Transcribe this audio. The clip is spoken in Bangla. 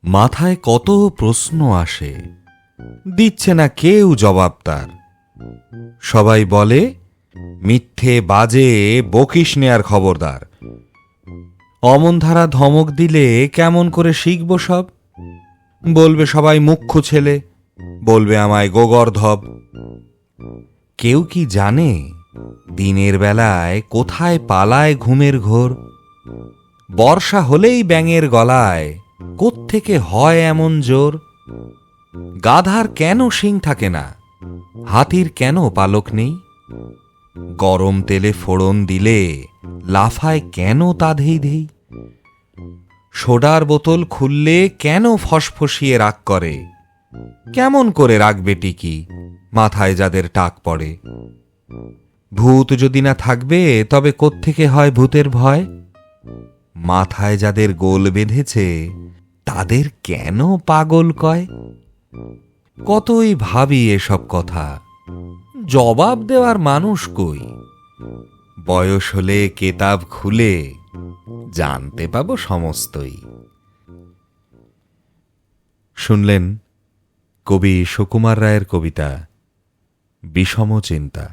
মাথায় কত প্রশ্ন আসে, দিচ্ছে না কেউ জবাব তার। সবাই বলে, মিথ্যে বাজে বকিস নে আর খবরদার। অমন ধারা ধমক দিলে কেমন করে শিখব সব? বলবে সবাই মুখ্য ছেলে, বলবে আমায় গোগর্ধব। কেউ কি জানে দিনের বেলায় কোথায় পালায় ঘুমের ঘোর? বর্ষা হলেই ব্যাঙের গলায় কোত্থেকে হয় এমন জোর? গাধার কেন শিং থাকে না, হাতির কেন পালক নেই? গরম তেলে ফোড়ন দিলে লাফায় কেন তা ধেই ধেই? সোডার বোতল খুললে কেন ফসফসিয়ে রাগ করে? কেমন করে রাখবে টিকি মাথায় যাদের টাক পড়ে? ভূত যদি না থাকবে তবে কোত্থেকে হয় ভূতের ভয়? মাথায় যাদের গোল বেঁধেছে তাদের কেন পাগল কয়? কতই ভাবি এসব কথা, জবাব দেওয়ার মানুষ কই? বয়স হলে কেতাব খুলে জানতে পাবো সমস্তই। শুনলেন কবি সুকুমার রায়ের কবিতা বিষম চিন্তা।